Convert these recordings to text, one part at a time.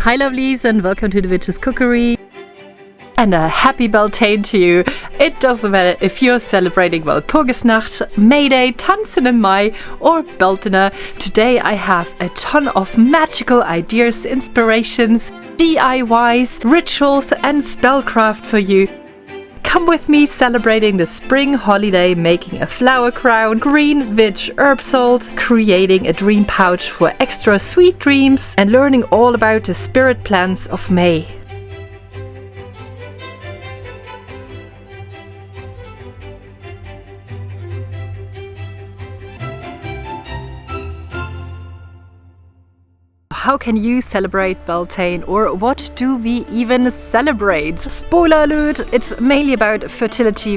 Hi lovelies and welcome to the Witch's Cookery. And a happy Beltane to you. It doesn't matter if you're celebrating Walpurgisnacht, May Day, Tanzen im Mai or Beltane. Today I have a ton of magical ideas, inspirations, DIYs, rituals and spellcraft for you. Come with me celebrating the spring holiday, making a flower crown, green witch herb salt, creating a dream pouch for extra sweet dreams, and learning all about the spirit plants of May. How can you celebrate Beltane, or what do we even celebrate? Spoiler alert, it's mainly about fertility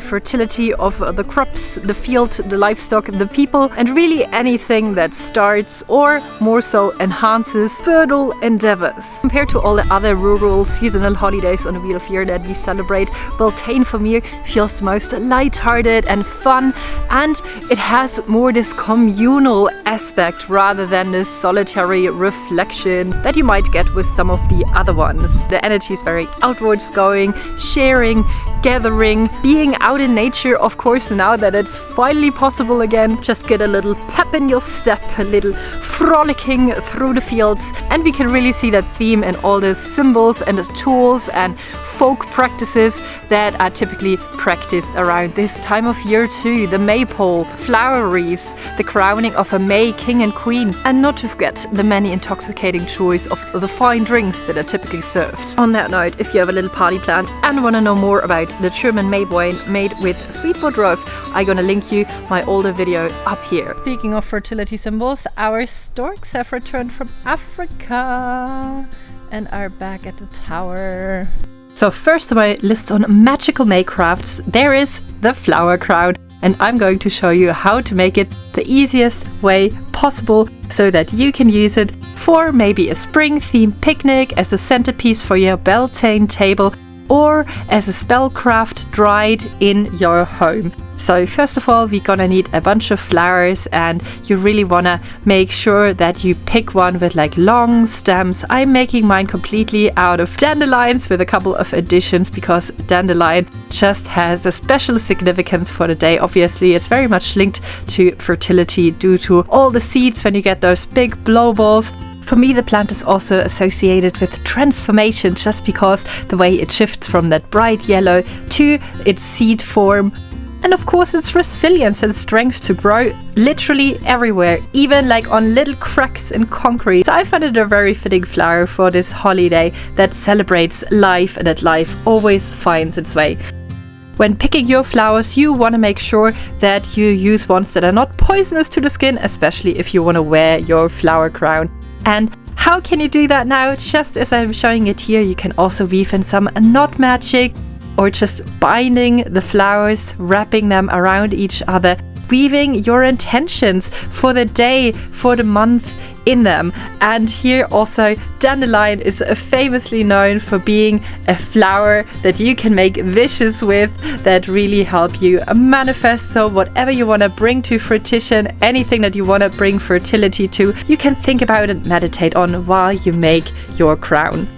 of the crops, the field, the livestock, the people, and really anything that starts or more so enhances fertile endeavors. Compared to all the other rural seasonal holidays on the Wheel of Year that we celebrate, Beltane for me feels the most light-hearted and fun, and it has more this communal aspect rather than this solitary reflection that you might get with some of the other ones. The energy is very outwards going, sharing, gathering, being out in nature, of course, now that it's finally possible again. Just get a little pep in your step, a little frolicking through the fields, and we can really see that theme in all the symbols and the tools and folk practices that are typically practiced around this time of year too. The maypole, flower wreaths, the crowning of a May king and queen, and not to forget the many intoxicating choice of the fine drinks that are typically served. On that note, if you have a little party planned and want to know more about the German May wine made with sweet woodruff, I'm gonna link you my older video up here. Speaking of fertility symbols, our storks have returned from Africa and are back at the tower. So first on my list on magical May crafts, there is the flower crown, and I'm going to show you how to make it the easiest way possible so that you can use it for maybe a spring themed picnic, as a centerpiece for your Beltane table, or as a spellcraft dried in your home. So first of all, we're gonna need a bunch of flowers, and you really wanna make sure that you pick one with like long stems. I'm making mine completely out of dandelions with a couple of additions because dandelion just has a special significance for the day. Obviously, it's very much linked to fertility due to all the seeds when you get those big blow balls. For me, the plant is also associated with transformation just because the way it shifts from that bright yellow to its seed form. And of course, its resilience and strength to grow literally everywhere, even like on little cracks in concrete. So I find it a very fitting flower for this holiday that celebrates life and that life always finds its way. When picking your flowers, you want to make sure that you use ones that are not poisonous to the skin, especially if you want to wear your flower crown. And how can you do that now? Just as I'm showing it here, you can also weave in some knot magic, or just binding the flowers, wrapping them around each other, weaving your intentions for the day, for the month in them. And here also, dandelion is famously known for being a flower that you can make wishes with that really help you manifest. So whatever you want to bring to fruition, anything that you want to bring fertility to, you can think about and meditate on while you make your crown.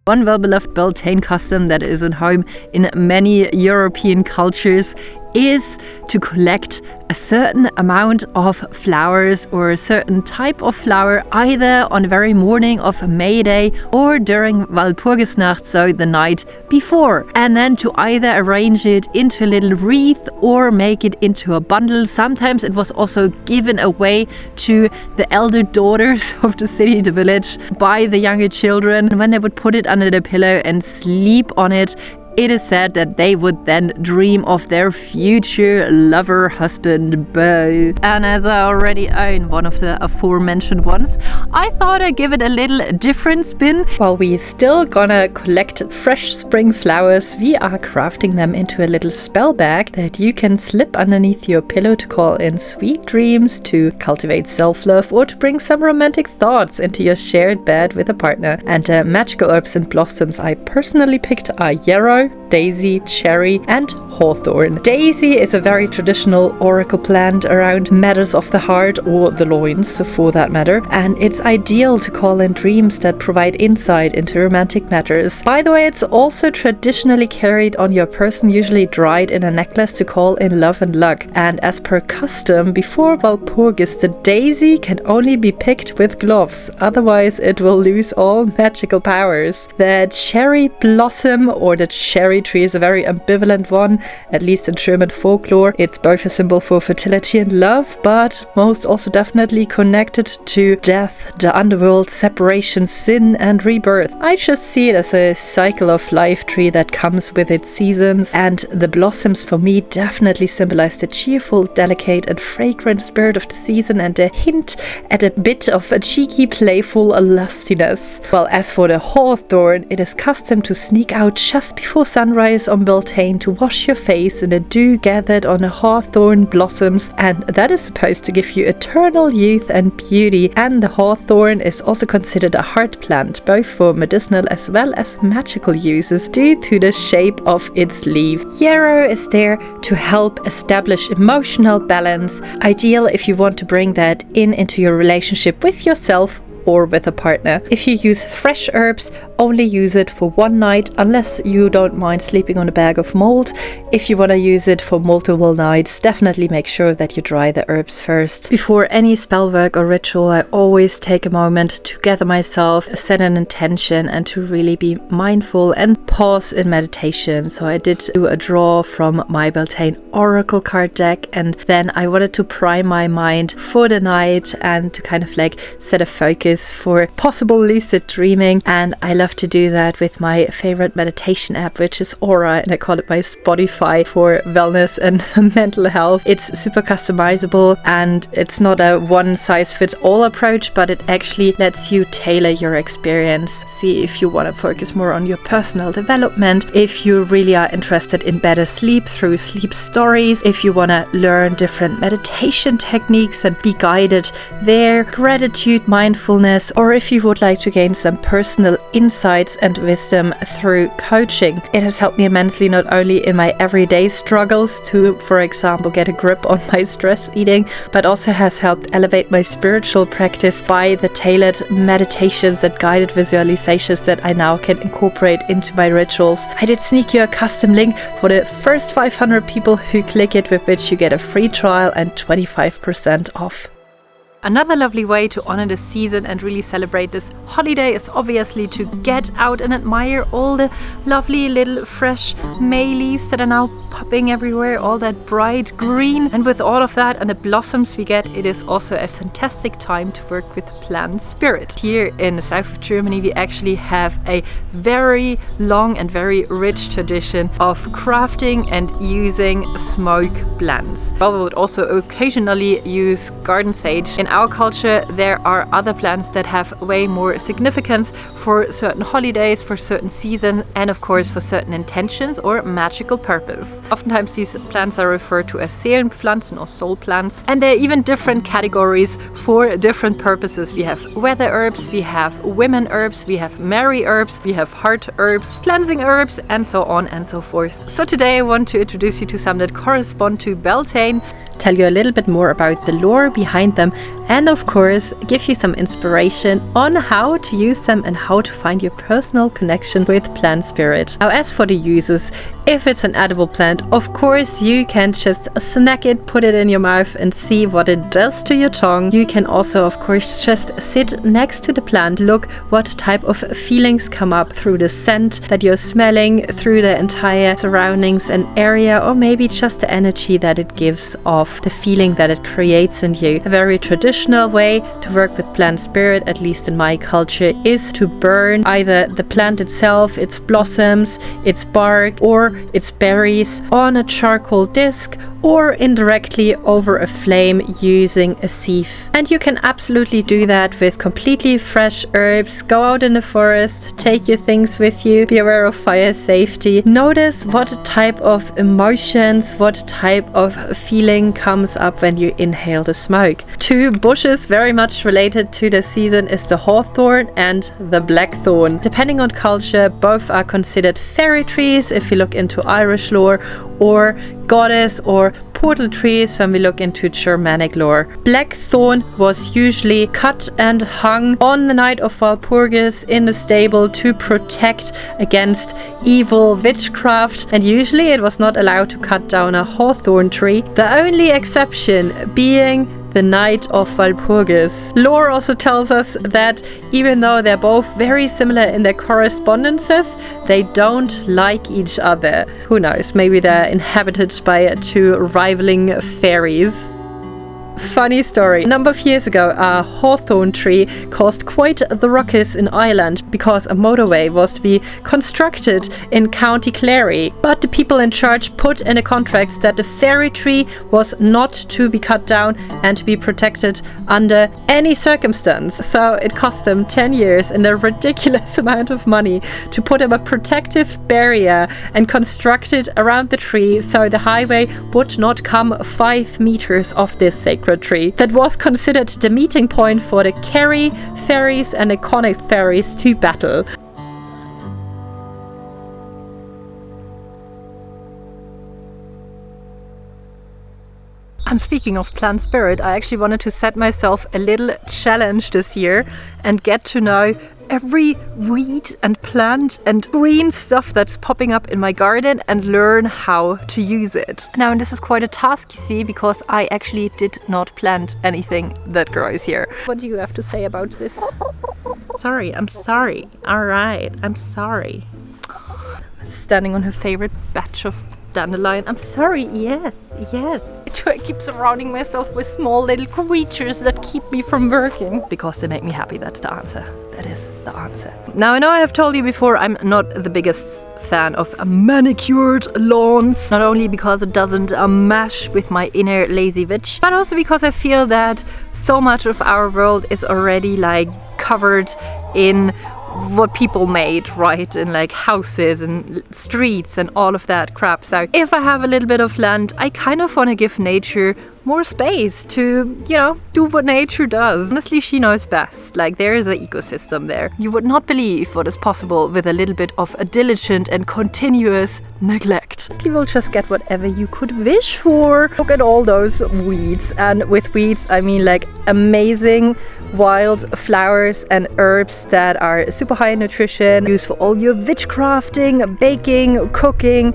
One well-beloved Beltane custom that is at home in many European cultures is to collect a certain amount of flowers or a certain type of flower either on the very morning of May Day or during Walpurgisnacht, so the night before, and then to either arrange it into a little wreath or make it into a bundle. Sometimes it was also given away to the elder daughters of the city, the village, by the younger children. When they would put it under the pillow and sleep on it, it is said that they would then dream of their future lover, husband, beau. And as I already own one of the aforementioned ones, I thought I'd give it a little different spin. While we're still gonna collect fresh spring flowers, we are crafting them into a little spell bag that you can slip underneath your pillow to call in sweet dreams, to cultivate self-love, or to bring some romantic thoughts into your shared bed with a partner. And the magical herbs and blossoms I personally picked are yarrow, mortar, daisy, cherry, and hawthorn. Daisy is a very traditional oracle plant around matters of the heart or the loins, for that matter, and it's ideal to call in dreams that provide insight into romantic matters. By the way, it's also traditionally carried on your person, usually dried in a necklace to call in love and luck. And as per custom, before Walpurgis, the daisy can only be picked with gloves, otherwise it will lose all magical powers. The cherry blossom or the cherry tree is a very ambivalent one, at least in German folklore. It's both a symbol for fertility and love, but most also definitely connected to death, the underworld, separation, sin, and rebirth. I just see it as a cycle of life tree that comes with its seasons, and the blossoms for me definitely symbolize the cheerful, delicate, and fragrant spirit of the season, and a hint at a bit of a cheeky, playful lustiness. Well, as for the hawthorn, it is custom to sneak out just before sunrise on Beltane to wash your face in the dew gathered on the hawthorn blossoms, and that is supposed to give you eternal youth and beauty. And the hawthorn is also considered a heart plant, both for medicinal as well as magical uses due to the shape of its leaf. Yarrow is there to help establish emotional balance, ideal if you want to bring that into your relationship with yourself or with a partner. If you use fresh herbs, only use it for one night unless you don't mind sleeping on a bag of mold. If you want to use it for multiple nights, definitely make sure that you dry the herbs first. Before any spell work or ritual, I always take a moment to gather myself, set an intention, and to really be mindful and pause in meditation. So I did do a draw from my Beltane Oracle card deck, and then I wanted to prime my mind for the night and to kind of like set a focus for possible lucid dreaming. And I love to do that with my favorite meditation app, which is Aura, and I call it my Spotify for wellness and mental health. It's super customizable and it's not a one size fits all approach, but it actually lets you tailor your experience. See if you want to focus more on your personal development, if you really are interested in better sleep through sleep stories, if you want to learn different meditation techniques and be guided there, gratitude, mindfulness, or if you would like to gain some personal insights and wisdom through coaching. It has helped me immensely, not only in my everyday struggles to, for example, get a grip on my stress eating, but also has helped elevate my spiritual practice by the tailored meditations and guided visualizations that I now can incorporate into my rituals. I did sneak you a custom link for the first 500 people who click it, with which you get a free trial and 25% off. Another lovely way to honor the season and really celebrate this holiday is obviously to get out and admire all the lovely little fresh May leaves that are now popping everywhere, all that bright green. And with all of that and the blossoms we get, it is also a fantastic time to work with plant spirit. Here in the south of Germany, we actually have a very long and very rich tradition of crafting and using smoke plants. Well, we would also occasionally use garden sage. In our culture, there are other plants that have way more significance for certain holidays, for certain seasons, and of course for certain intentions or magical purpose. Oftentimes these plants are referred to as Seelenpflanzen or soul plants, and there are even different categories for different purposes. We have weather herbs, we have women herbs, we have merry herbs, we have heart herbs, cleansing herbs, and so on and so forth. So today I want to introduce you to some that correspond to Beltane, tell you a little bit more about the lore behind them, and of course give you some inspiration on how to use them and how to find your personal connection with plant spirit. Now, as for the uses, if it's an edible plant, of course you can just snack it, put it in your mouth and see what it does to your tongue. You can also of course just sit next to the plant, look what type of feelings come up through the scent that you're smelling, through the entire surroundings and area, or maybe just the energy that it gives off, the feeling that it creates in you. A very traditional way to work with plant spirit, at least in my culture, is to burn either the plant itself, its blossoms, its bark, or its berries on a charcoal disc, or indirectly over a flame using a sieve. And you can absolutely do that with completely fresh herbs. Go out in the forest, take your things with you, be aware of fire safety. Notice what type of emotions, what type of feeling comes up when you inhale the smoke. Two bushes very much related to the season is the hawthorn and the blackthorn. Depending on culture, both are considered fairy trees if you look into Irish lore, or goddess or portal trees when we look into Germanic lore. Blackthorn was usually cut and hung on the night of Walpurgis in the stable to protect against evil witchcraft, and usually it was not allowed to cut down a hawthorn tree, the only exception being the night of Walpurgis. Lore also tells us that even though they're both very similar in their correspondences, they don't like each other. Who knows, maybe they're inhabited by two rivaling fairies. Funny story. A number of years ago, a hawthorn tree caused quite the ruckus in Ireland because a motorway was to be constructed in County Clary. But the people in charge put in a contract that the fairy tree was not to be cut down and to be protected under any circumstance. So it cost them 10 years and a ridiculous amount of money to put up a protective barrier and construct it around the tree so the highway would not come 5 meters off this sacred tree that was considered the meeting point for the Kerry fairies and the Connacht fairies to battle. And speaking of plant spirit, I actually wanted to set myself a little challenge this year and get to know every weed and plant and green stuff that's popping up in my garden and learn how to use it. Now, and this is quite a task, you see, because I actually did not plant anything that grows here. What do you have to say about this? Sorry, I'm sorry. All right, I'm sorry. Standing on her favorite batch of dandelion. I'm sorry, yes. I keep surrounding myself with small little creatures that keep me from working. Because they make me happy, that's the answer. That is the answer. Now, I know I have told you before, I'm not the biggest fan of manicured lawns. Not only because it doesn't mash with my inner lazy witch, but also because I feel that so much of our world is already like covered in what people made, right? In like houses and streets and all of that crap. So if I have a little bit of land, I kind of want to give nature more space to, you know, do what nature does. Honestly, she knows best. Like, there is an ecosystem there. You would not believe what is possible with a little bit of a diligent and continuous neglect. You will just get whatever you could wish for. Look at all those weeds. And with weeds, I mean like amazing wild flowers and herbs that are super high in nutrition, used for all your witchcrafting, baking, cooking,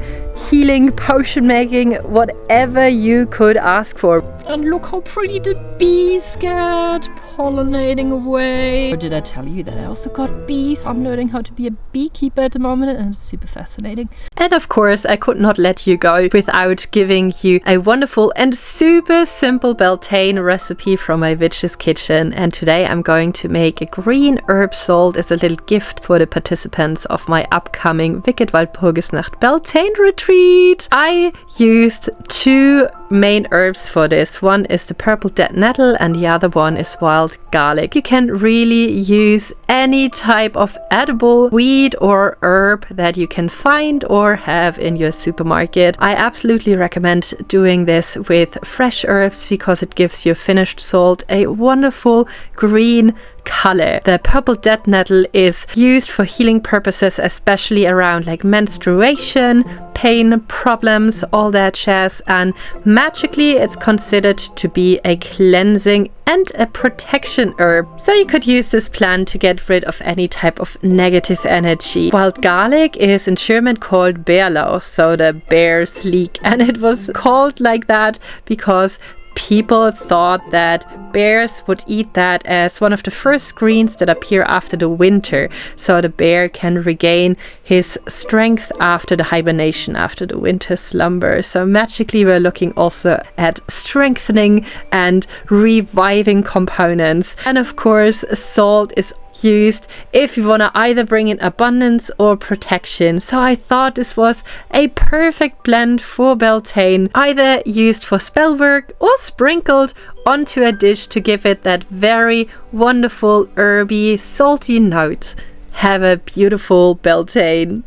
healing, potion making, whatever you could ask for. And look how pretty the bees get, pollinating away. Or did I tell you that I also got bees? I'm learning how to be a beekeeper at the moment and it's super fascinating. And of course, I could not let you go without giving you a wonderful and super simple Beltane recipe from my witch's kitchen. And today I'm going to make a green herb salt as a little gift for the participants of my upcoming Wicked Walpurgisnacht Beltane retreat. I used 2 main herbs for this. One is the purple dead nettle and the other one is wild garlic. You can really use any type of edible weed or herb that you can find or have in your supermarket. I absolutely recommend doing this with fresh herbs because it gives your finished salt a wonderful green color. The purple dead nettle is used for healing purposes, especially around like menstruation, pain problems, all that jazz, and magically it's considered to be a cleansing and a protection herb. So you could use this plant to get rid of any type of negative energy. Wild garlic is in German called Bärlauch, so the bear's leek, and it was called like that because people thought that bears would eat that as one of the first greens that appear after the winter, so the bear can regain his strength after the hibernation, after the winter slumber. So magically we're looking also at strengthening and reviving components. And of course, salt is used if you want to either bring in abundance or protection. So I thought this was a perfect blend for Beltane, either used for spell work or sprinkled onto a dish to give it that very wonderful herby salty note. Have a beautiful Beltane.